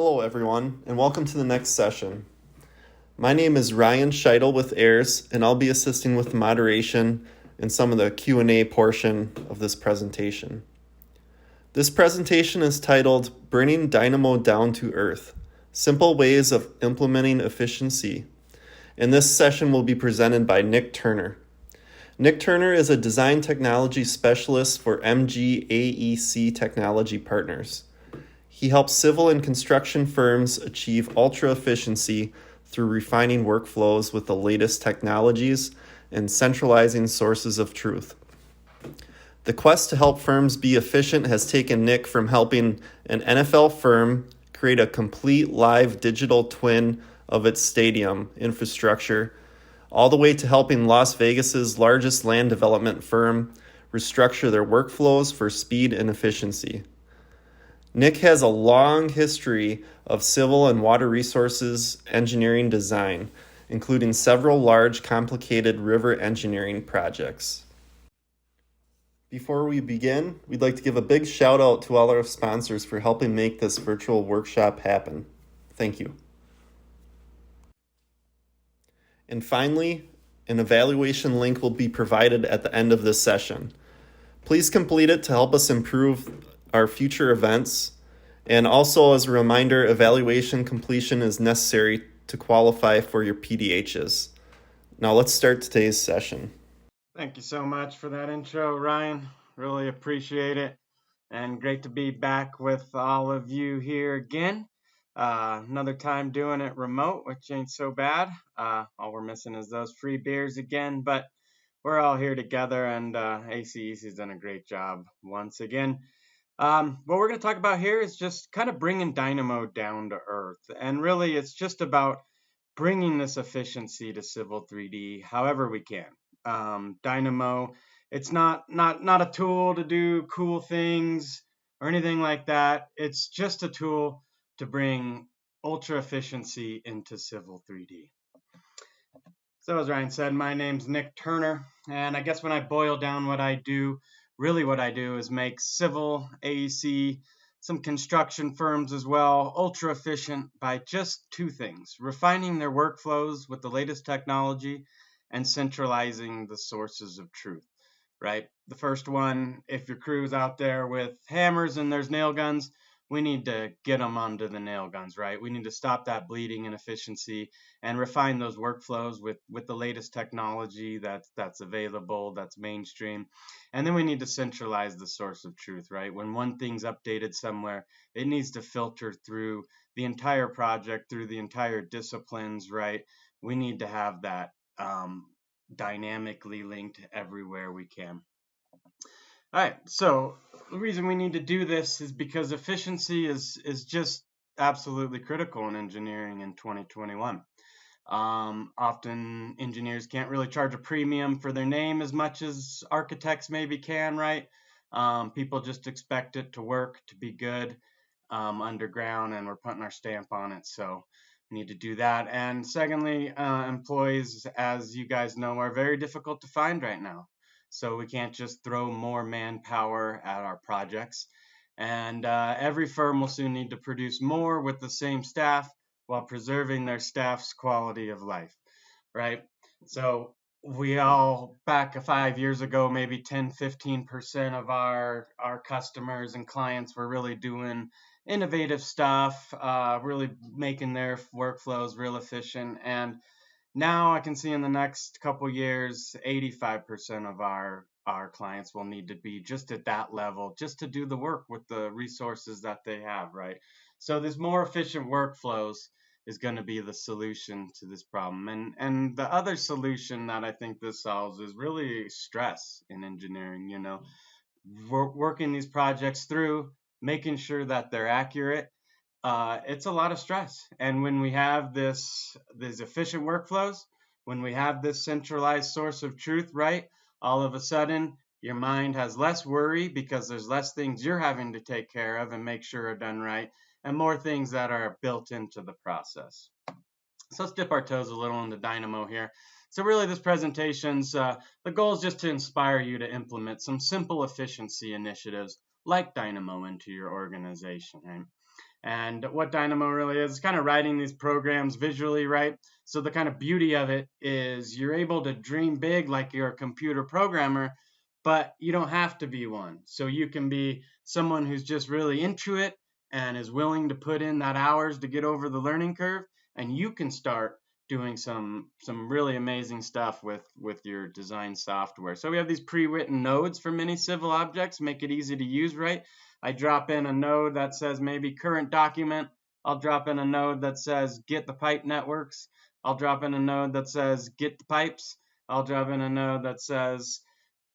Hello everyone, and welcome to the next session. My name is Ryan Scheitel with AIRS, and I'll be assisting with moderation and some of the Q&A portion of this presentation. This presentation is titled Bringing Dynamo Down to Earth, Simple Ways of Implementing Efficiency. And this session will be presented by Nick Turner. Nick Turner is a design technology specialist for MGAEC Technology Partners. He helps civil and construction firms achieve ultra efficiency through refining workflows with the latest technologies and centralizing sources of truth. The quest to help firms be efficient has taken Nick from helping an NFL firm create a complete live digital twin of its stadium infrastructure, all the way to helping Las Vegas's largest land development firm restructure their workflows for speed and efficiency. Nick has a long history of civil and water resources engineering design, including several large, complicated river engineering projects. Before we begin, we'd like to give a big shout out to all our sponsors for helping make this virtual workshop happen. Thank you. And finally, an evaluation link will be provided at the end of this session. Please complete it to help us improve our future events. And also, as a reminder, evaluation completion is necessary to qualify for your PDHs. Now let's start today's session. Thank you so much for that intro, Ryan. Really appreciate it. And great to be back with all of you here again. Another time doing it remote, which ain't so bad. All we're missing is those free beers again, but we're all here together, and ACEC's done a great job once again. What we're going to talk about here is just kind of bringing Dynamo down to earth. And really, it's just about bringing this efficiency to Civil 3D however we can. Dynamo, it's not a tool to do cool things or anything like that. It's just a tool to bring ultra efficiency into Civil 3D. So as Ryan said, my name's Nick Turner, and I guess when I boil down what I do, really what I do is make civil, AEC, some construction firms as well, ultra efficient by just two things: refining their workflows with the latest technology and centralizing the sources of truth, right? The first one, if your crew's out there with hammers and there's nail guns, we need to get them onto the nail guns, right? We need to stop that bleeding and efficiency and refine those workflows with the latest technology that's available, that's mainstream. And then we need to centralize the source of truth, right? When one thing's updated somewhere, it needs to filter through the entire project, through the entire disciplines, right? We need to have that dynamically linked everywhere we can. All right, so the reason we need to do this is because efficiency is just absolutely critical in engineering in 2021. Often engineers can't really charge a premium for their name as much as architects maybe can, right? People just expect it to work, to be good underground, and we're putting our stamp on it. So we need to do that. And secondly, employees, as you guys know, are very difficult to find right now. So we can't just throw more manpower at our projects. And every firm will soon need to produce more with the same staff while preserving their staff's quality of life, right? So we all, back 5 years ago, maybe 10, 15% of our customers and clients were really doing innovative stuff, really making their workflows real efficient. And now I can see in the next couple years, 85% of our clients will need to be just at that level, just to do the work with the resources that they have, right? So this more efficient workflows is going to be the solution to this problem. And the other solution that I think this solves is really stress in engineering, working these projects through, making sure that they're accurate. It's a lot of stress. And when we have these efficient workflows, when we have this centralized source of truth, right, all of a sudden your mind has less worry because there's less things you're having to take care of and make sure are done right, and more things that are built into the process. So let's dip our toes a little into Dynamo here. So really this presentation's, the goal is just to inspire you to implement some simple efficiency initiatives like Dynamo into your organization, right? And what Dynamo really is kind of writing these programs visually, right? So the kind of beauty of it is you're able to dream big like you're a computer programmer, but you don't have to be one. So you can be someone who's just really into it and is willing to put in that hours to get over the learning curve, and you can start doing some really amazing stuff with your design software. So we have these pre-written nodes for many civil objects, make it easy to use, right? I drop in a node that says maybe current document. I'll drop in a node that says get the pipe networks. I'll drop in a node that says get the pipes. I'll drop in a node that says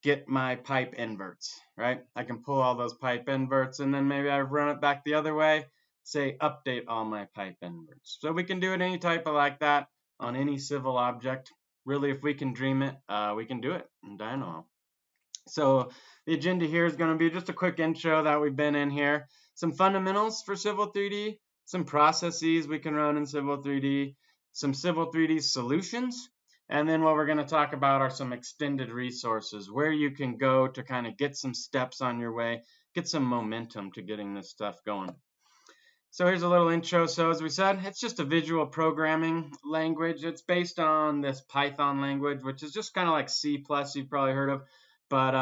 get my pipe inverts, right? I can pull all those pipe inverts, and then maybe I run it back the other way, say update all my pipe inverts. So we can do it any type of like that on any civil object. Really, if we can dream it, we can do it in Dynamo. So the agenda here is going to be just a quick intro that we've been in here, some fundamentals for Civil 3D, some processes we can run in Civil 3D, some Civil 3D solutions, and then what we're going to talk about are some extended resources where you can go to kind of get some steps on your way, get some momentum to getting this stuff going. So here's a little intro. So as we said, it's just a visual programming language. It's based on this Python language, which is just kind of like C+, you've probably heard of, but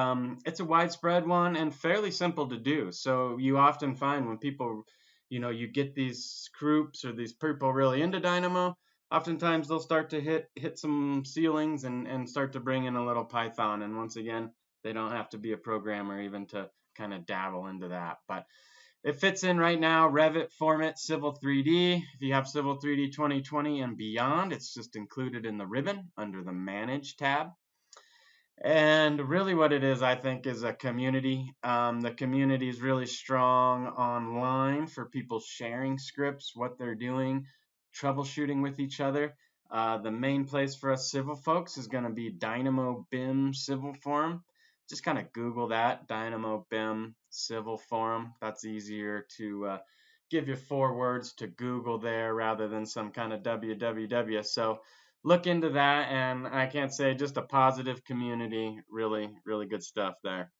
it's a widespread one and fairly simple to do. So you often find when people, you get these groups or these people really into Dynamo, oftentimes they'll start to hit some ceilings and start to bring in a little Python. And once again, they don't have to be a programmer even to kind of dabble into that. But it fits in right now, Revit, Format, Civil 3D. If you have Civil 3D 2020 and beyond, it's just included in the ribbon under the Manage tab. And really what it is, I think, is a community. The community is really strong online for people sharing scripts, what they're doing, troubleshooting with each other. The main place for us civil folks is going to be Dynamo BIM Civil Forum. Just kind of Google that, Dynamo BIM Civil Forum. That's easier to give you 4 words to Google there rather than some kind of www. So look into that, and I can't say just a positive community. Really, really good stuff there.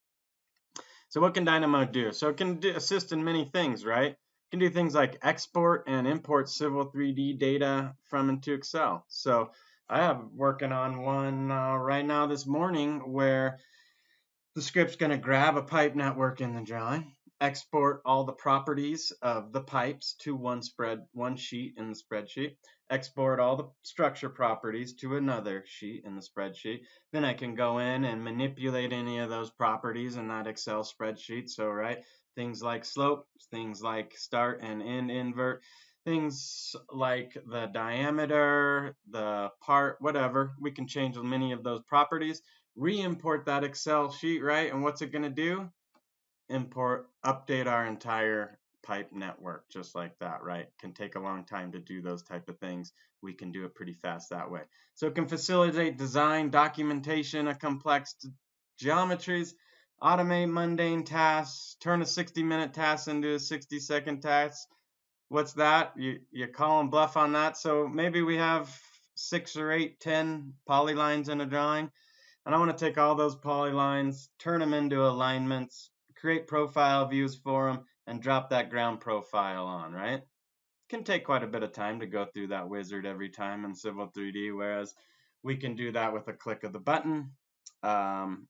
So what can Dynamo do? So it can assist in many things, right? It can do things like export and import Civil 3D data from into Excel. So I have working on one right now this morning where the script's going to grab a pipe network in the drawing, export all the properties of the pipes to one sheet in the spreadsheet, export all the structure properties to another sheet in the spreadsheet. Then I can go in and manipulate any of those properties in that Excel spreadsheet. So, right, things like slope, things like start and end invert, things like the diameter, the part, whatever. We can change many of those properties, re-import that Excel sheet, right? And what's it going to do? Update our entire pipe network just like that, right? Can take a long time to do those type of things. We can do it pretty fast that way. So it can facilitate design, documentation of complex geometries, automate mundane tasks, turn a 60-minute task into a 60-second task. What's that? You call and bluff on that. So maybe we have 6 or 8, 10 polylines in a drawing. And I want to take all those polylines, turn them into alignments, create profile views for them, and drop that ground profile on, right? It can take quite a bit of time to go through that wizard every time in Civil 3D, whereas we can do that with a click of the button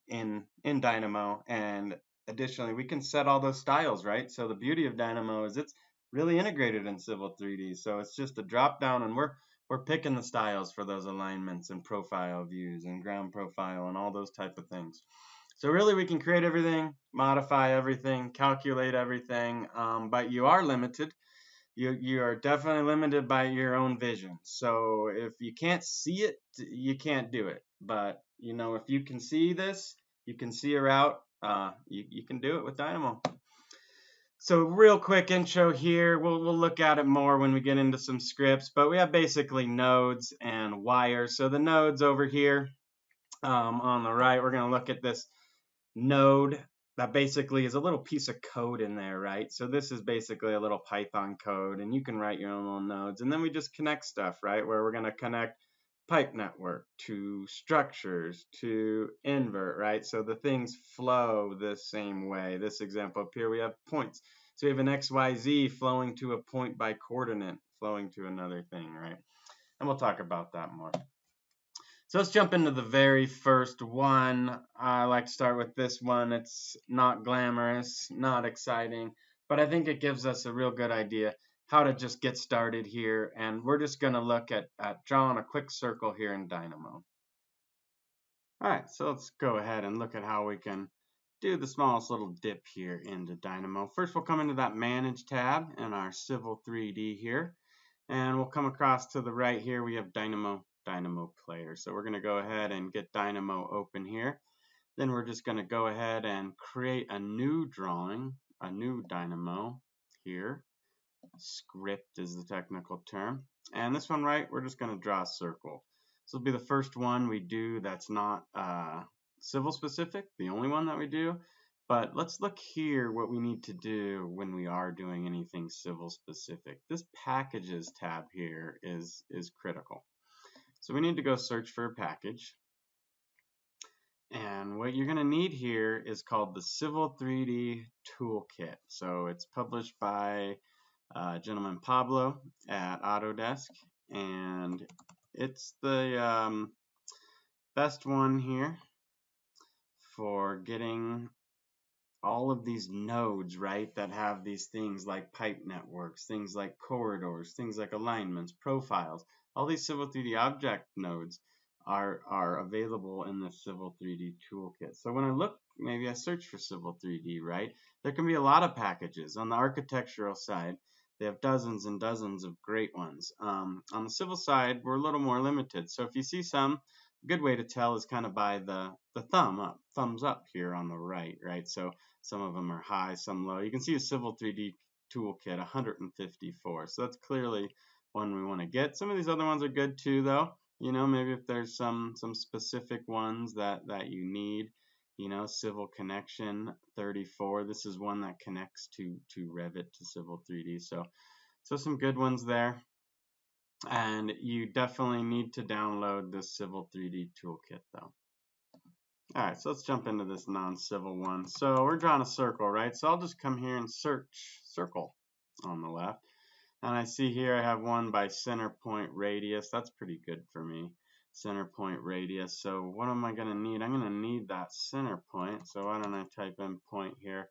in Dynamo. And additionally, we can set all those styles, right? So the beauty of Dynamo is it's really integrated in Civil 3D. So it's just a drop down, and we're picking the styles for those alignments and profile views and ground profile and all those type of things. So really we can create everything, modify everything, calculate everything, but you are limited. You are definitely limited by your own vision. So if you can't see it, you can't do it. But if you can see this, you can see a route, you can do it with Dynamo. So real quick intro here. We'll look at it more when we get into some scripts, but we have basically nodes and wires. So the nodes over here on the right, we're going to look at this node that basically is a little piece of code in there, right? So this is basically a little Python code, and you can write your own little nodes. And then we just connect stuff, right? Where we're going to connect pipe network to structures to invert, right? So the things flow the same way. This example up here, we have points. So we have an XYZ flowing to a point by coordinate flowing to another thing, right? And we'll talk about that more. So let's jump into the very first one. I like to start with this one. It's not glamorous, not exciting, but I think it gives us a real good idea how to just get started here. And we're just going to look at drawing a quick circle here in Dynamo. All right, so let's go ahead and look at how we can do the smallest little dip here into Dynamo. First, we'll come into that Manage tab in our Civil 3D here, and we'll come across to the right here. We have Dynamo Player. So we're going to go ahead and get Dynamo open here. Then we're just going to go ahead and create a new drawing, a new Dynamo here. Script is the technical term. And this one, right, we're just going to draw a circle. This will be the first one we do that's not civil specific, the only one that we do. But let's look here what we need to do when we are doing anything civil specific. This Packages tab here is critical. So we need to go search for a package. And what you're going to need here is called the Civil 3D Toolkit. So it's published by gentleman Pablo at Autodesk, and it's the best one here for getting all of these nodes, right, that have these things like pipe networks, things like corridors, things like alignments, profiles. All these Civil 3D object nodes are available in the Civil 3D toolkit. So when I look, maybe I search for Civil 3D, right, there can be a lot of packages. On the architectural side, they have dozens and dozens of great ones. On the civil side, we're a little more limited. So if you see some, a good way to tell is kind of by the thumbs up here on the right, right? So some of them are high, some low. You can see a Civil 3D toolkit, 154. So that's clearly one we want to get. Some of these other ones are good too, though. You know, maybe if there's some specific ones that you need. You know, Civil Connection 34. This is one that connects to Revit to Civil 3D. So some good ones there. And you definitely need to download the Civil 3D toolkit, though. All right, so let's jump into this non-civil one. So we're drawing a circle, right? So I'll just come here and search circle on the left. And I see here I have one by center point radius. That's pretty good for me. Center point radius. So what am I going to need? I'm going to need that center point. So why don't I type in point here?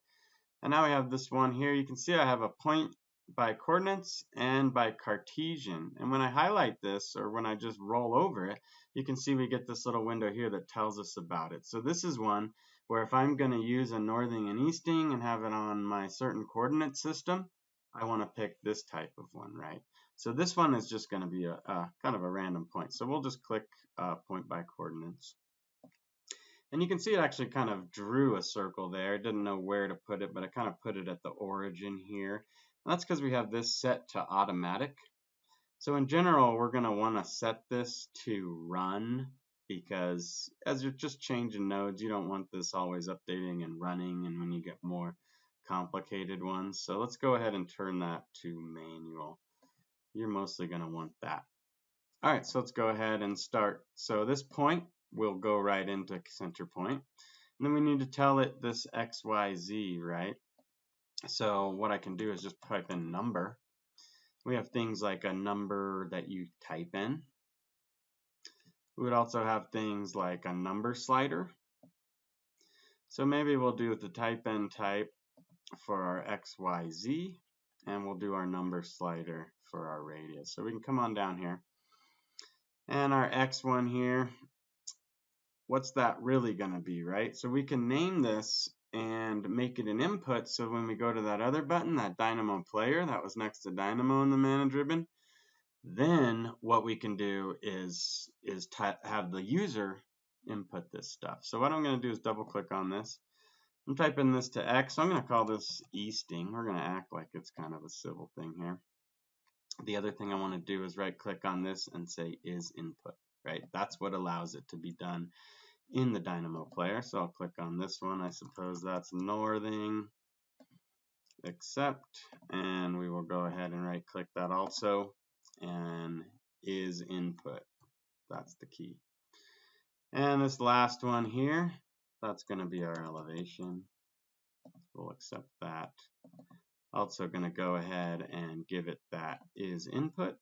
And now we have this one here. You can see I have a point by coordinates and by Cartesian. And when I highlight this, or when I just roll over it, you can see we get this little window here that tells us about it. So this is one where if I'm going to use a northing and easting and have it on my certain coordinate system, I want to pick this type of one, right? So this one is just going to be a kind of a random point. So we'll just click point by coordinates. And you can see it actually kind of drew a circle there. It didn't know where to put it, but it kind of put it at the origin here. And that's because we have this set to automatic. So in general, we're going to want to set this to run, because as you're just changing nodes, you don't want this always updating and running, and when you get more complicated ones. So let's go ahead and turn that to manual. You're mostly going to want that. All right, so let's go ahead and start. So this point will go right into center point. And then we need to tell it this XYZ, right? So what I can do is just type in number. We have things like a number that you type in. We would also have things like a number slider. So maybe we'll do the type in type for our XYZ, and we'll do our number slider for our radius. So we can come on down here. And our X1 here, what's that really going to be, right? So we can name this and make it an input, so when we go to that other button, that Dynamo Player that was next to Dynamo in the Manage ribbon, then what we can do is have the user input this stuff. So what I'm going to do is double click on this. I'm typing this to X. So I'm going to call this easting. We're going to act like it's kind of a civil thing here. The other thing I want to do is right click on this and say is input, right? That's what allows it to be done in the Dynamo Player. So I'll click on this one. I suppose that's northing, accept, and we will go ahead and right click that also, and is input. That's the key. And this last one here, that's going to be our elevation. We'll accept that. Also going to go ahead and give it that is input.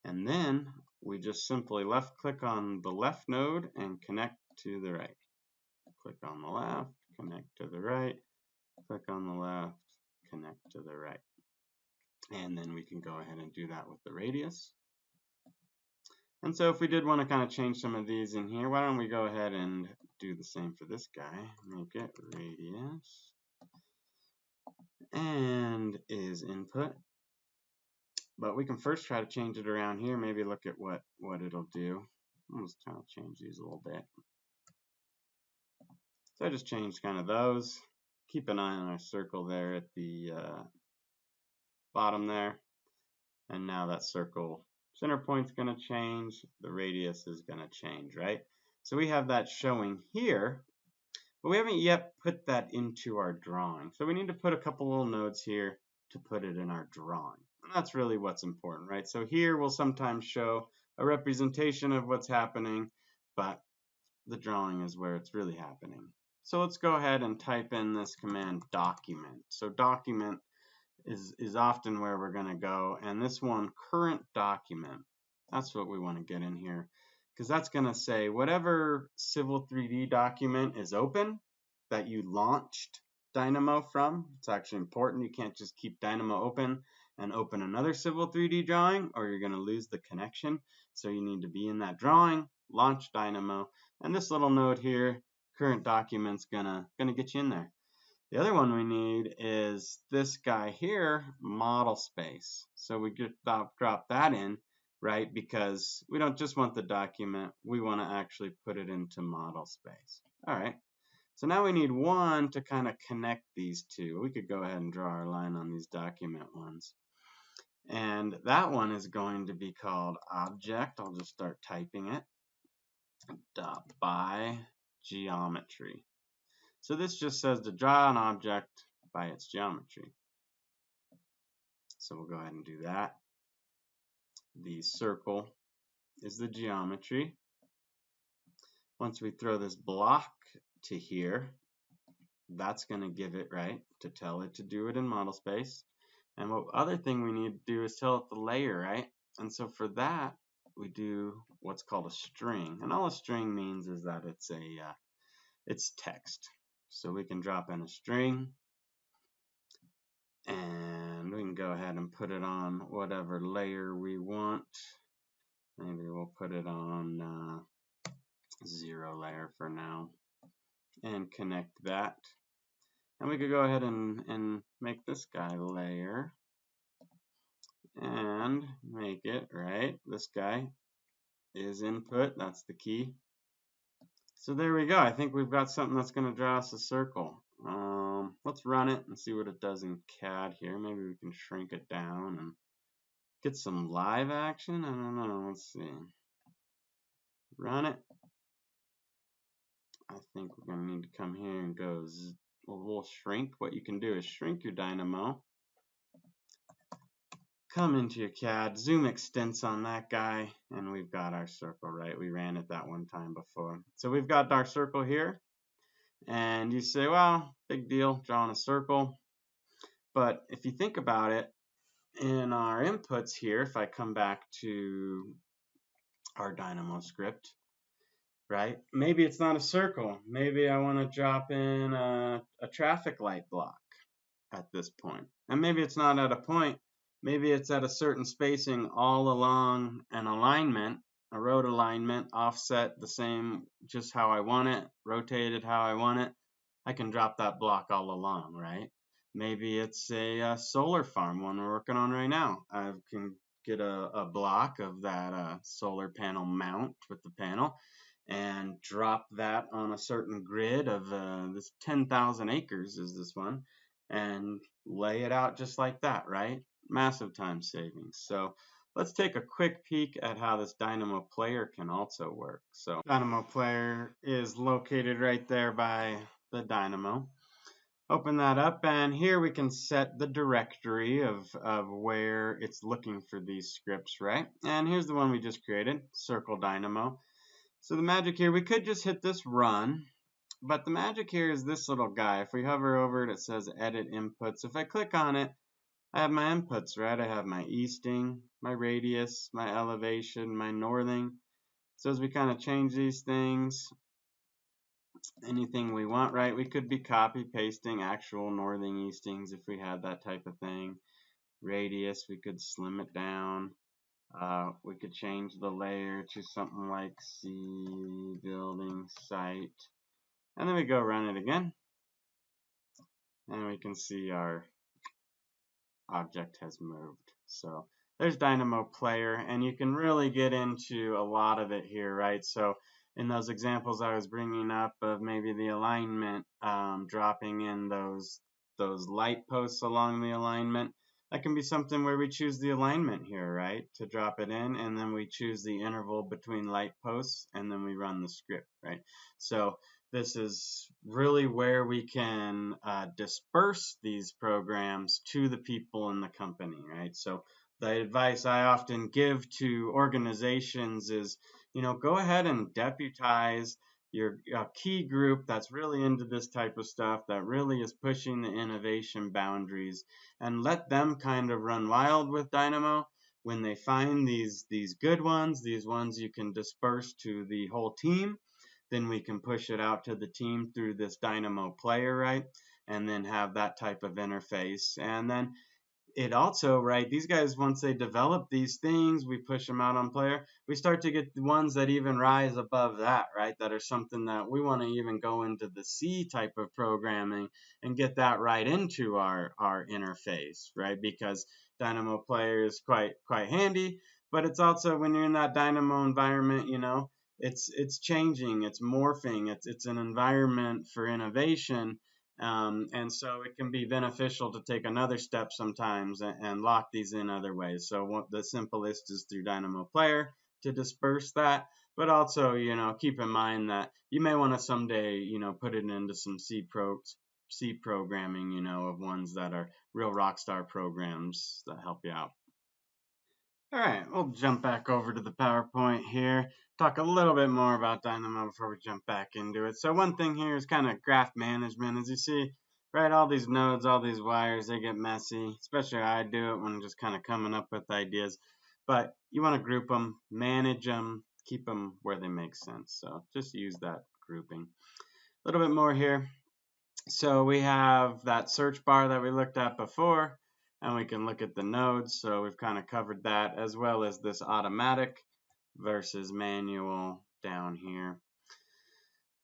And then we just simply left click on the left node and connect to the right. Click on the left, connect to the right, click on the left, connect to the right. And then we can go ahead and do that with the radius. And so if we did want to kind of change some of these in here, why don't we go ahead and do the same for this guy. Make it radius and is input. But we can first try to change it around here, maybe look at what it'll do. I'll just kind of change these a little bit. So I just changed kind of those. Keep an eye on our circle there at the bottom there. And now that circle center point's going to change. The radius is going to change, right? So we have that showing here, but we haven't yet put that into our drawing. So we need to put a couple little nodes here to put it in our drawing. And that's really what's important, right? So here we'll sometimes show a representation of what's happening, but the drawing is where it's really happening. So let's go ahead and type in this command document. So document is often where we're going to go, and this one, current document, that's what we want to get in here, because that's going to say whatever Civil 3D document is open that you launched Dynamo from. It's actually important. You can't just keep Dynamo open and open another Civil 3D drawing, or you're going to lose the connection. So you need to be in that drawing, launch Dynamo, and this little node here, current document's gonna get you in there. The other one we need is this guy here, model space. So we just drop that in, right? Because we don't just want the document, we want to actually put it into model space. All right. So now we need one to kind of connect these two. We could go ahead and draw our line on these document ones. And that one is going to be called object. I'll just start typing it. Dot by geometry. So this just says to draw an object by its geometry. So we'll go ahead and do that. The circle is the geometry. Once we throw this block to here, that's going to give it, right, to tell it to do it in model space. And what other thing we need to do is tell it the layer, right? And so for that, we do what's called a string. And all a string means is that it's text. So we can drop in a string, and we can go ahead and put it on whatever layer we want. Maybe we'll put it on 0 layer for now, and connect that. And we could go ahead and make this guy layer, and make it, right, this guy is input, that's the key. So there we go. I think we've got something that's going to draw us a circle. Let's run it and see what it does in CAD here. Maybe we can shrink it down and get some live action. I don't know. Let's see. Run it. I think we're going to need to come here and go. We'll shrink. What you can do is shrink your Dynamo. Come into your CAD, zoom extents on that guy, and we've got our circle, right? We ran it that one time before. So we've got our circle here. And you say, well, big deal, drawing a circle. But if you think about it, in our inputs here, if I come back to our Dynamo script, right, maybe it's not a circle. Maybe I want to drop in a traffic light block at this point. And maybe it's not at a point. Maybe it's at a certain spacing all along an alignment, a road alignment, offset the same, just how I want it, rotated how I want it. I can drop that block all along, right? Maybe it's a solar farm, one we're working on right now. I can get a block of that solar panel mount with the panel and drop that on a certain grid of this 10,000 acres is this one, and lay it out just like that, right? Massive time savings. So let's take a quick peek at how this Dynamo Player can also work. So Dynamo Player is located right there by the Dynamo. Open that up, and here we can set the directory of where it's looking for these scripts, right? And here's the one we just created, Circle Dynamo. So the magic here, we could just hit this run, But the magic here is this little guy. If we hover over it, it says edit inputs. If I click on it, I have my inputs, right? I have my easting, my radius, my elevation, my northing. So as we kind of change these things, anything we want, right? We could be copy pasting actual northing eastings if we had that type of thing. Radius, we could slim it down. We could change the layer to something like C building site. And then we go run it again. And we can see our object has moved. So there's Dynamo Player, and you can really get into a lot of it here, right? So in those examples I was bringing up of maybe the alignment, dropping in those light posts along the alignment, that can be something where we choose the alignment here, right, to drop it in, and then we choose the interval between light posts, and then we run the script, right? So this is really where we can disperse these programs to the people in the company, right? So the advice I often give to organizations is, go ahead and deputize your key group that's really into this type of stuff, that really is pushing the innovation boundaries, and let them kind of run wild with Dynamo. When they find these good ones, these ones you can disperse to the whole team, then we can push it out to the team through this Dynamo Player, right? And then have that type of interface. And then it also, right, these guys, once they develop these things, we push them out on Player, we start to get the ones that even rise above that, right, that are something that we want to even go into the C type of programming and get that right into our interface, right, because Dynamo Player is quite handy, but it's also, when you're in that Dynamo environment, it's changing, it's morphing, it's an environment for innovation. And so it can be beneficial to take another step sometimes and lock these in other ways. So the simplest is through Dynamo Player to disperse that, but also, keep in mind that you may want to someday, put it into some C programming, of ones that are real rockstar programs that help you out. All right, we'll jump back over to the PowerPoint here, talk a little bit more about Dynamo before we jump back into it. So one thing here is kind of graph management. As you see, right, all these nodes, all these wires, they get messy, especially I do it when I'm just kind of coming up with ideas. But you want to group them, manage them, keep them where they make sense. So just use that grouping. A little bit more here. So we have that search bar that we looked at before, and we can look at the nodes. So we've kind of covered that, as well as this automatic versus manual down here.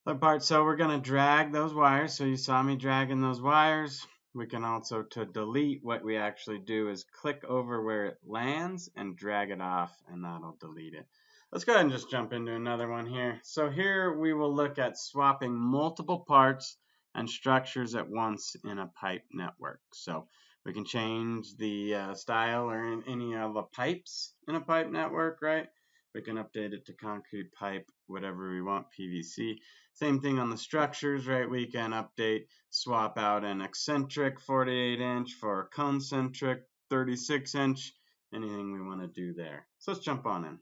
Other part, so we're going to drag those wires. So you saw me dragging those wires. We can also, to delete, what we actually do is click over where it lands and drag it off, and that'll delete it. Let's go ahead and just jump into another one here. So here we will look at swapping multiple parts and structures at once in a pipe network. So we can change the style or any of the pipes in a pipe network, right? We can update it to concrete pipe, whatever we want, PVC. Same thing on the structures, right? We can update, swap out an eccentric 48-inch for a concentric 36-inch, anything we want to do there. So let's jump on in.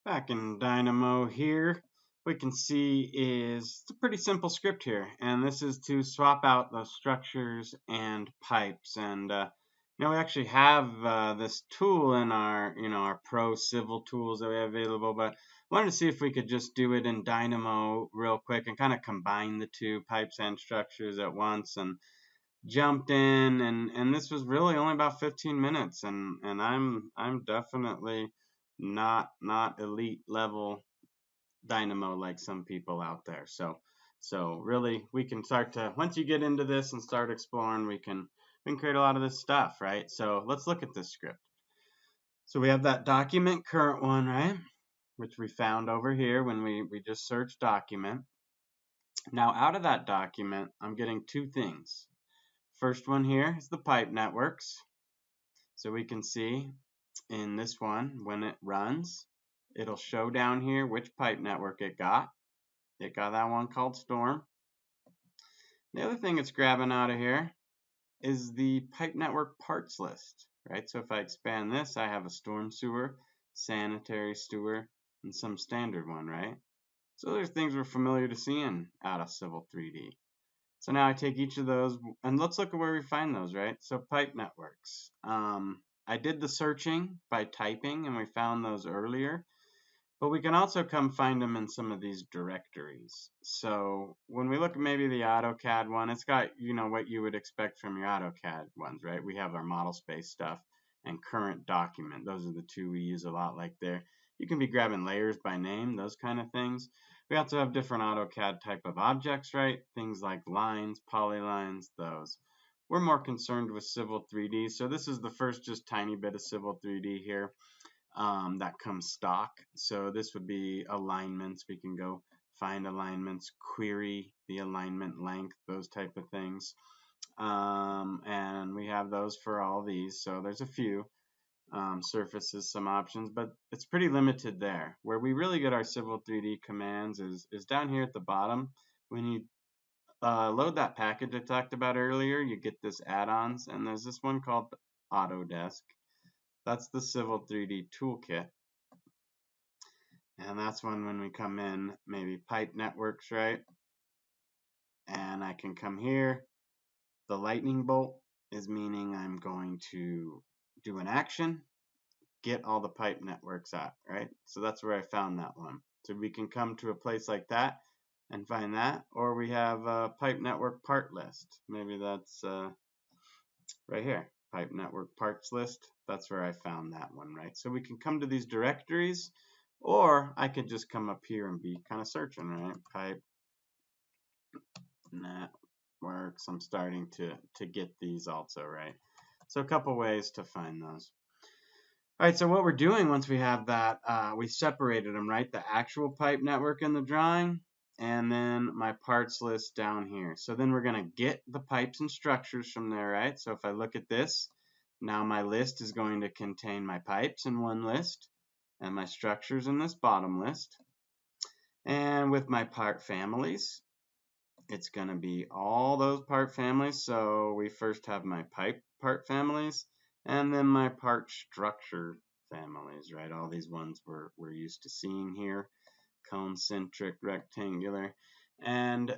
Back in Dynamo here, we can see it's a pretty simple script here, and this is to swap out those structures and pipes. And we actually have this tool in our our pro civil tools that we have available, but I wanted to see if we could just do it in Dynamo real quick and kind of combine the two, pipes and structures, at once. And jumped in, and this was really only about 15 minutes, and I'm definitely not elite level Dynamo like some people out there. So really, we can start to, once you get into this and start exploring, we can create a lot of this stuff, right? So let's look at this script. So we have that document current one, right, which we found over here when we just searched document. Now out of that document, I'm getting two things. First one here is the pipe networks. So we can see in this one, when it runs, it'll show down here which pipe network it got. It got that one called Storm. The other thing it's grabbing out of here is the pipe network parts list, right? So if I expand this, I have a storm sewer, sanitary sewer, and some standard one, right? So there's things we're familiar to seeing out of Civil 3D. So now I take each of those, and let's look at where we find those, right? So pipe networks. I did the searching by typing, and we found those earlier. But we can also come find them in some of these directories. So when we look at maybe the AutoCAD one, it's got, what you would expect from your AutoCAD ones, right? We have our model space stuff and current document. Those are the two we use a lot like there. You can be grabbing layers by name, those kind of things. We also have different AutoCAD type of objects, right? Things like lines, polylines, those. We're more concerned with Civil 3D. So this is the first just tiny bit of Civil 3D here. That comes stock. So this would be alignments. We can go find alignments, query the alignment length, those type of things. And we have those for all these. So there's a few surfaces, some options, but it's pretty limited there. Where we really get our Civil 3D commands is down here at the bottom. When you load that package I talked about earlier, you get this add-ons, and there's this one called Autodesk. That's the Civil 3D toolkit. And that's when we come in, maybe pipe networks, right? And I can come here. The lightning bolt is meaning I'm going to do an action, get all the pipe networks out, right? So that's where I found that one. So we can come to a place like that and find that, or we have a pipe network part list. Maybe that's right here, pipe network parts list. That's where I found that one, right? So we can come to these directories, or I could just come up here and be kind of searching, right? Pipe networks. I'm starting to get these also, right? So a couple ways to find those. All right, so what we're doing once we have that, we separated them, right? The actual pipe network in the drawing, and then my parts list down here. So then we're going to get the pipes and structures from there, right? So if I look at this, now my list is going to contain my pipes in one list and my structures in this bottom list. And with my part families, it's going to be all those part families. So we first have my pipe part families and then my part structure families, right? All these ones we're used to seeing here, concentric, rectangular. And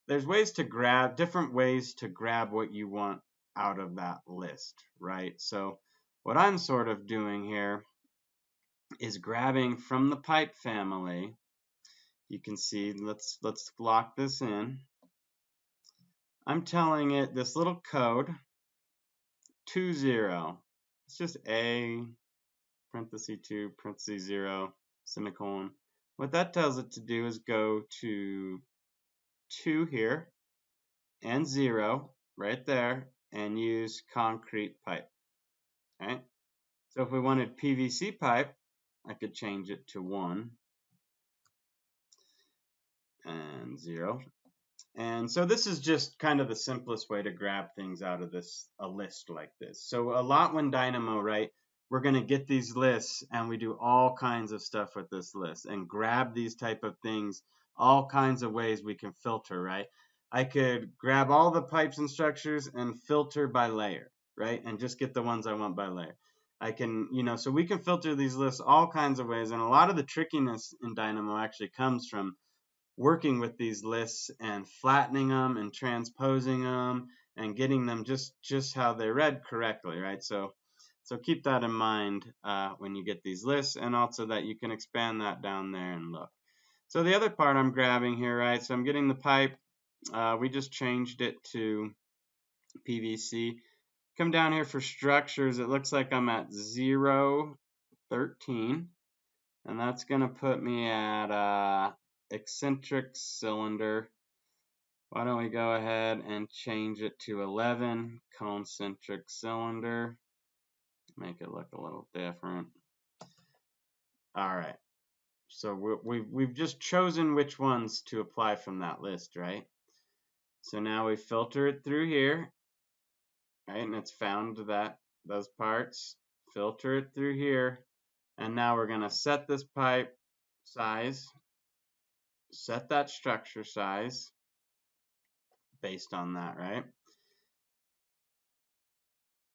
there's ways to grab, different ways to grab what you want out of that list, right? So what I'm sort of doing here is grabbing from the pipe family. You can see, let's lock this in. I'm telling it this little code, 20. It's just A, parenthesis 2, parenthesis 0, semicolon. What that tells it to do is go to 2 here and 0 right there and use concrete pipe. Right? So if we wanted PVC pipe, I could change it to 1 and 0. And so this is just kind of the simplest way to grab things out of a list like this. So a lot when Dynamo, right, we're going to get these lists and we do all kinds of stuff with this list and grab these type of things, all kinds of ways we can filter, right? I could grab all the pipes and structures and filter by layer, right? And just get the ones I want by layer. I can, so we can filter these lists all kinds of ways. And a lot of the trickiness in Dynamo actually comes from working with these lists and flattening them and transposing them and getting them just how they're read correctly, right? So keep that in mind when you get these lists, and also that you can expand that down there and look. So the other part I'm grabbing here, right? So I'm getting the pipe. We just changed it to PVC. Come down here for structures. It looks like I'm at 0, 13. And that's going to put me at eccentric cylinder. Why don't we go ahead and change it to 11, concentric cylinder. Make it look a little different. All right. So we've just chosen which ones to apply from that list, right? So now we filter it through here, right? And it's found those parts. Filter it through here. And now we're going to set this pipe size, set that structure size based on that, right?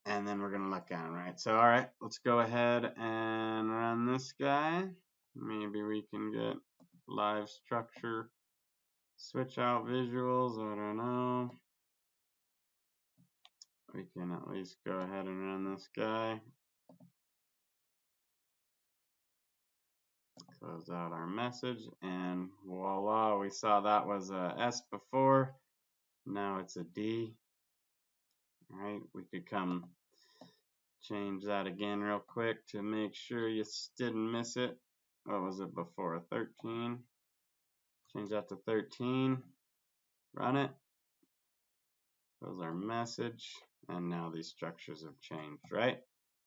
And then we're going to look at it, right? So, all right, let's go ahead and run this guy. Maybe we can get live structure, switch out visuals, I don't know. We can at least go ahead and run this guy. Close out our message, and voila, we saw that was a S before. Now it's a D. All right, we could come change that again real quick to make sure you didn't miss it. What was it before? 13. Change that to 13. Run it. Close our message, and now these structures have changed, right?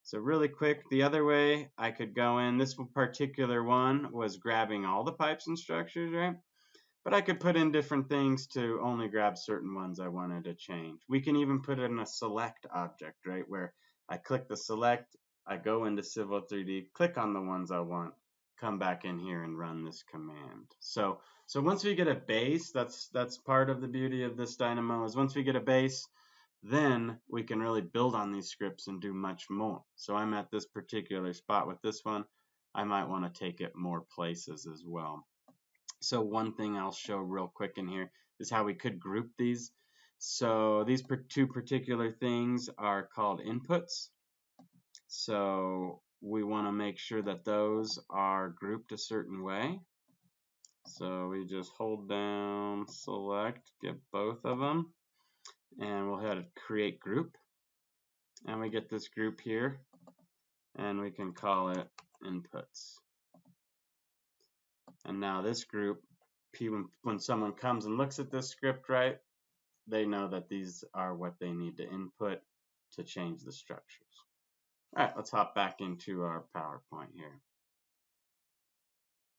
So really quick, the other way I could go in, this particular one was grabbing all the pipes and structures, right? But I could put in different things to only grab certain ones I wanted to change. We can even put in a select object, right? Where I click the select, I go into Civil 3D, click on the ones I want, come back in here and run this command. So once we get a base, that's part of the beauty of this Dynamo, is once we get a base, then we can really build on these scripts and do much more. So I'm at this particular spot with this one. I might want to take it more places as well. So one thing I'll show real quick in here is how we could group these. So these two particular things are called inputs. So we want to make sure that those are grouped a certain way. So we just hold down, select, get both of them, and we'll hit create group. And we get this group here, and we can call it inputs. And now this group, when someone comes and looks at this script, right, they know that these are what they need to input to change the structures. All right, let's hop back into our PowerPoint here.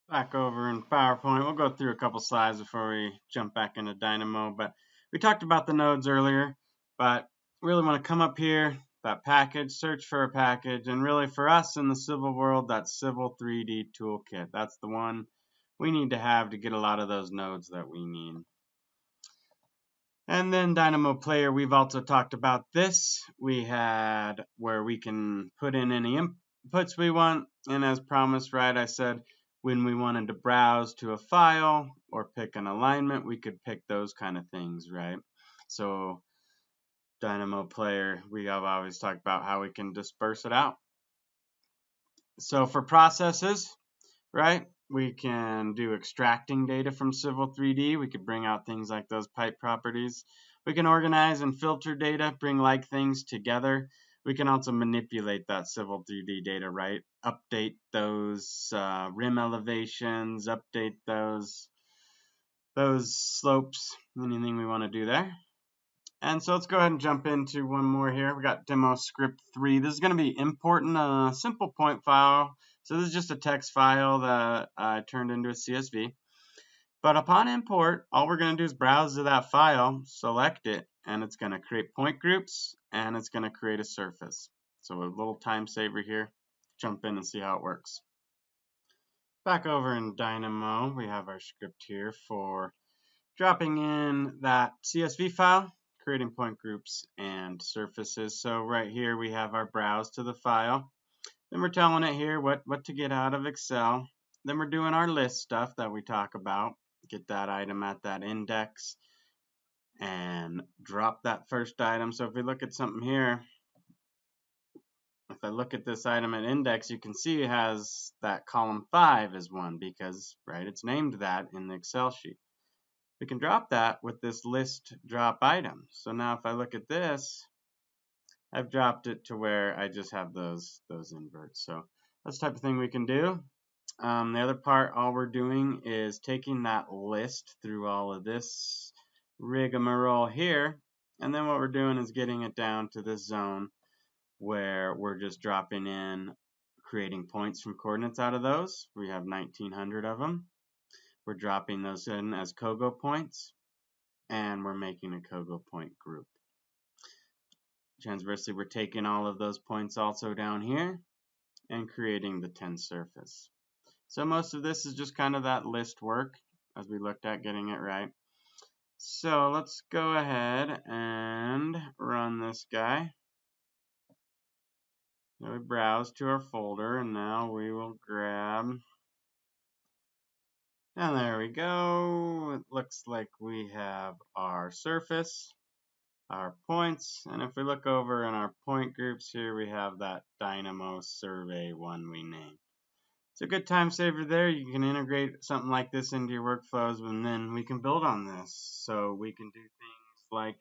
Back over in PowerPoint, we'll go through a couple slides before we jump back into Dynamo, but we talked about the nodes earlier, but really want to come up here, that package, search for a package, and really for us in the Civil world, that Civil 3D Toolkit. That's the one we need to have to get a lot of those nodes that we need. And then Dynamo Player, we've also talked about this. We had where we can put in any inputs we want, and as promised, right, I said when we wanted to browse to a file or pick an alignment, we could pick those kind of things, right? So Dynamo Player, we have always talked about how we can disperse it out. So for processes, right, we can do extracting data from Civil 3D. We could bring out things like those pipe properties. We can organize and filter data, bring like things together. We can also manipulate that Civil 3D data, right? Update those rim elevations, update those slopes, anything we want to do there. And so let's go ahead and jump into one more here. We got demo script 3. This is going to be importing a simple point file. So this is just a text file that I turned into a CSV. But upon import, all we're going to do is browse to that file, select it, and it's going to create point groups, and it's going to create a surface. So a little time saver here. Jump in and see how it works. Back over in Dynamo, we have our script here for dropping in that CSV file, creating point groups and surfaces. So right here we have our browse to the file. Then we're telling it here what to get out of Excel. Then we're doing our list stuff that we talk about. Get that item at that index and drop that first item. So if we look at something here, if I look at this item at index, you can see it has that column 5 as one because, right, it's named that in the Excel sheet. We can drop that with this list drop item. So now if I look at this, I've dropped it to where I just have those inverts. So that's the type of thing we can do. The other part, all we're doing is taking that list through all of this rigmarole here, and then what we're doing is getting it down to this zone where we're just dropping in, creating points from coordinates out of those. We have 1900 of them. We're dropping those in as Kogo points, and we're making a Kogo point group. Transversely, we're taking all of those points also down here and creating the 10 surface. So most of this is just kind of that list work as we looked at getting it right. So let's go ahead and run this guy. Now we browse to our folder, and now we will grab And there we go. It looks like we have our surface, our points, and if we look over in our point groups here, we have that Dynamo survey one we named. It's a good time saver there. You can integrate something like this into your workflows, and then we can build on this. So we can do things like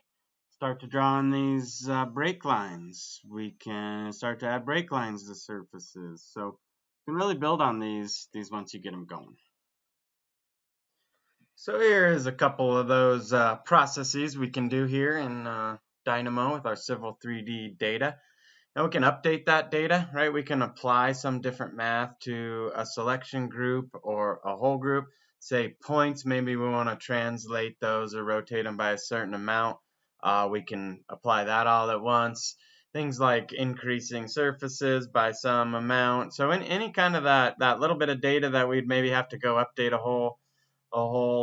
start to draw on these break lines. We can start to add break lines to surfaces. So you can really build on these once you get them going. So here is a couple of those processes we can do here in Dynamo with our Civil 3D data. And we can update that data, right? We can apply some different math to a selection group or a whole group. Say points, maybe we want to translate those or rotate them by a certain amount. We can apply that all at once. Things like increasing surfaces by some amount. So in any kind of that little bit of data that we'd maybe have to go update a whole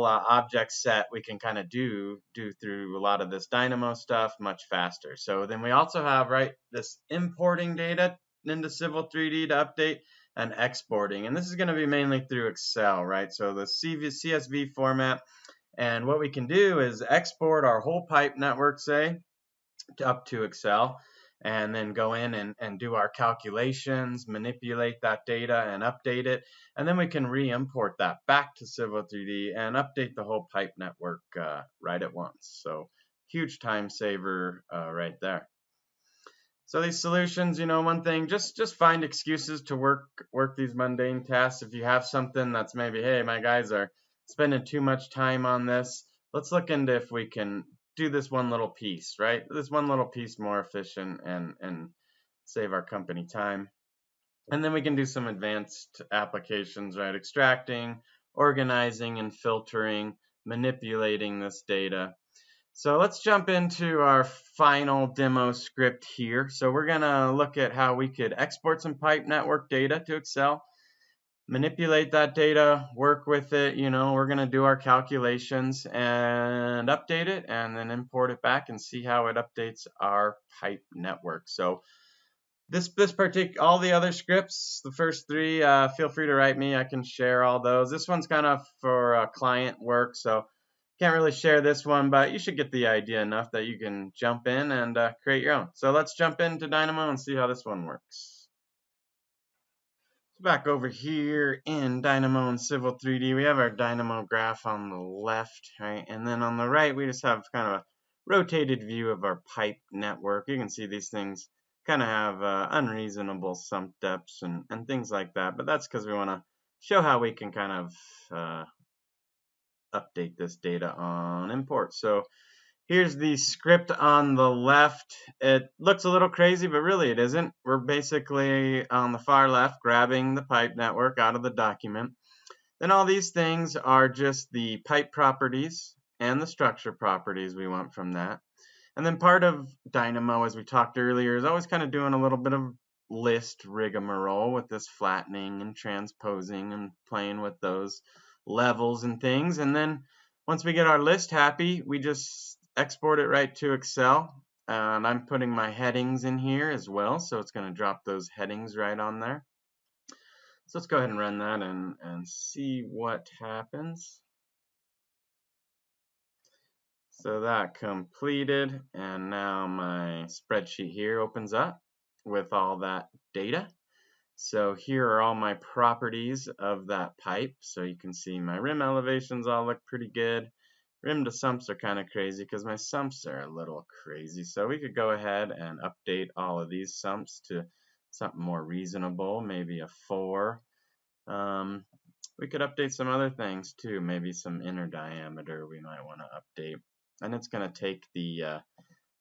object set, we can kind of do through a lot of this Dynamo stuff much faster. So then we also have, right, this importing data into Civil 3D to update and exporting. And this is going to be mainly through Excel, right? So the CSV format. And what we can do is export our whole pipe network, say, up to Excel, and then go in and do our calculations, manipulate that data and update it, and then we can re-import that back to Civil 3D and update the whole pipe network right at once. So huge time saver right there. So these solutions, you know, one thing, just find excuses to work these mundane tasks. If you have something that's maybe, hey, my guys are spending too much time on this, let's look into if we can do this one little piece, right? This one little piece more efficient and save our company time. And then we can do some advanced applications, right? Extracting, organizing, and filtering, manipulating this data. So let's jump into our final demo script here. So we're going to look at how we could export some pipe network data to Excel, manipulate that data, work with it. You know, we're going to do our calculations and update it and then import it back and see how it updates our pipe network. So this particular, all the other scripts, the first three, feel free to write me. I can share all those. This one's kind of for client work, so can't really share this one, but you should get the idea enough that you can jump in and create your own. So let's jump into Dynamo and see how this one works. So back over here in Dynamo and Civil 3D, we have our Dynamo graph on the left, right? And then on the right, we just have kind of a rotated view of our pipe network. You can see these things kind of have unreasonable sump depths and things like that, but that's because we want to show how we can kind of update this data on import. So here's the script on the left. It looks a little crazy, but really it isn't. We're basically on the far left grabbing the pipe network out of the document. Then all these things are just the pipe properties and the structure properties we want from that. And then part of Dynamo, as we talked earlier, is always kind of doing a little bit of list rigmarole with this flattening and transposing and playing with those levels and things. And then once we get our list happy, we just export it right to Excel. And I'm putting my headings in here as well, so it's going to drop those headings right on there. So let's go ahead and run that and see what happens. So that completed, and now my spreadsheet here opens up with all that data. So here are all my properties of that pipe. So you can see my rim elevations all look pretty good. Rim to sumps are kind of crazy because my sumps are a little crazy. So we could go ahead and update all of these sumps to something more reasonable, maybe a 4. We could update some other things too, maybe some inner diameter we might want to update. And it's going to take the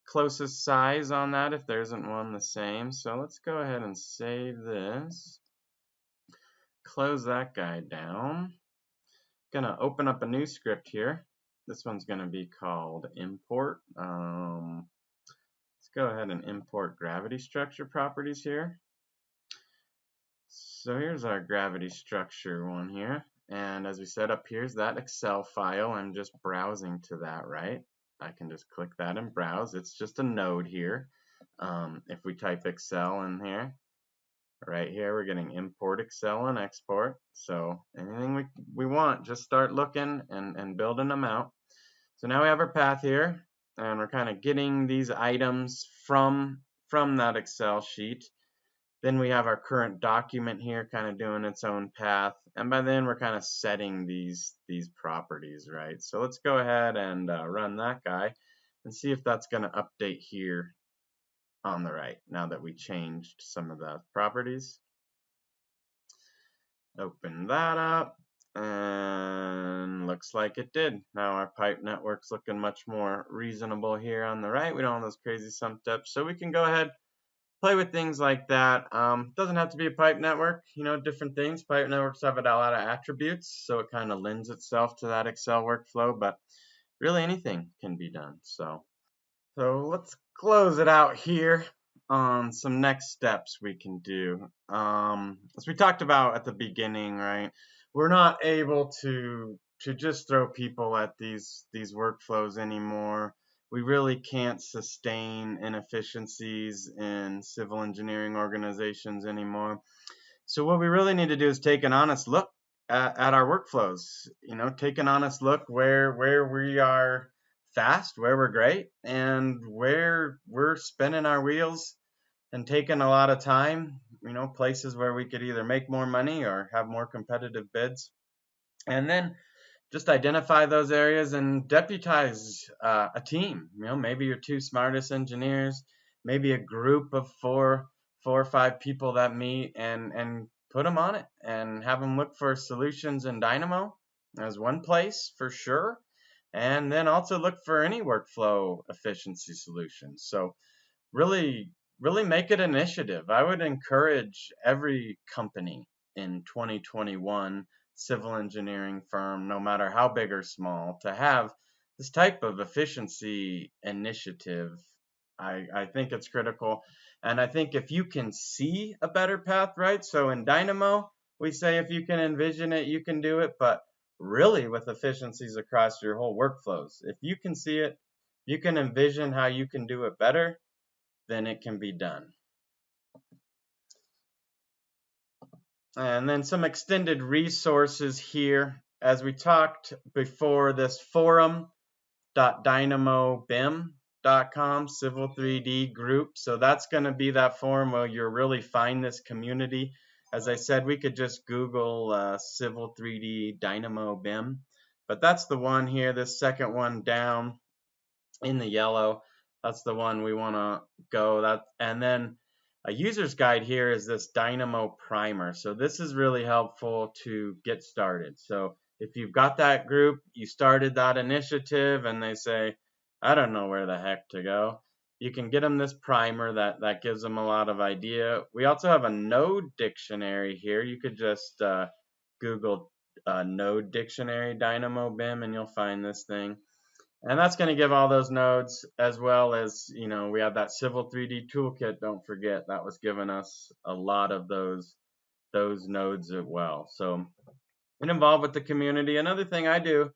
closest size on that if there isn't one the same. So let's go ahead and save this. Close that guy down. Gonna open up a new script here. This one's gonna be called import. Let's go ahead and import gravity structure properties here. So here's our gravity structure one here. And as we said, up here's that Excel file. I'm just browsing to that, right? I can just click that and browse. It's just a node here. If we type Excel in here, Right here, we're getting import Excel and export. So anything we want, just start looking and building them out. So now we have our path here, and we're kind of getting these items from that Excel sheet. Then we have our current document here kind of doing its own path. And by then we're kind of setting these properties, right? So let's go ahead and run that guy and see if that's going to update here on the right now that we changed some of the properties. Open that up, and looks like it did. Now our pipe network's looking much more reasonable here on the right. We don't have those crazy sum steps, so we can go ahead, play with things like that. Doesn't have to be a pipe network, different things. Pipe networks have a lot of attributes, so it kind of lends itself to that Excel workflow, but really anything can be done. So let's close it out here on some next steps we can do. As we talked about at the beginning, right? We're not able to just throw people at these workflows anymore. We really can't sustain inefficiencies in civil engineering organizations anymore. So what we really need to do is take an honest look at our workflows. Take an honest look where we are fast, where we're great, and where we're spinning our wheels and taking a lot of time. Places where we could either make more money or have more competitive bids. And then just identify those areas and deputize a team. Maybe your two smartest engineers, maybe a group of four or five people that meet and put them on it and have them look for solutions in Dynamo as one place for sure. And then also look for any workflow efficiency solutions. So really make it an initiative. I would encourage every company in 2021, civil engineering firm, no matter how big or small, to have this type of efficiency initiative. I think it's critical. And I think if you can see a better path, right? So in Dynamo, we say if you can envision it, you can do it. But really with efficiencies across your whole workflows, if you can see it, you can envision how you can do it better, then it can be done. And then some extended resources here. As we talked before, this forum.dynamobim.com, Civil 3D group. So that's going to be that forum where you'll really find this community. As I said, we could just Google Civil 3D Dynamo BIM. But that's the one here, this second one down in the yellow. That's the one we want to go. And then a user's guide here is this Dynamo primer. So this is really helpful to get started. So if you've got that group, you started that initiative, and they say, I don't know where the heck to go, you can get them this primer that gives them a lot of idea. We also have a node dictionary here. You could just Google node dictionary Dynamo BIM, and you'll find this thing. And that's going to give all those nodes, as well as, we have that Civil 3D toolkit. Don't forget, that was giving us a lot of those nodes as well. So get involved with the community. Another thing I do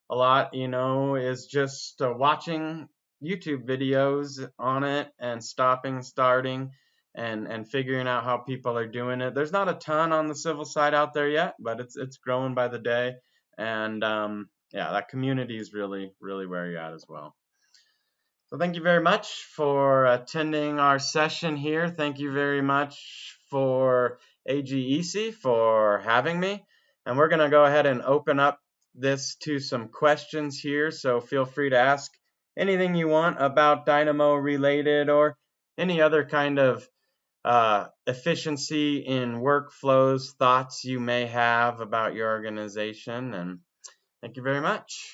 a lot, is just watching YouTube videos on it and starting, and figuring out how people are doing it. There's not a ton on the civil side out there yet, but it's growing by the day. And yeah, that community is really where you're at as well. So thank you very much for attending our session here. Thank you very much for AGEC for having me. And we're going to go ahead and open up this to some questions here. So feel free to ask anything you want about Dynamo related, or any other kind of efficiency in workflows, thoughts you may have about your organization. And thank you very much.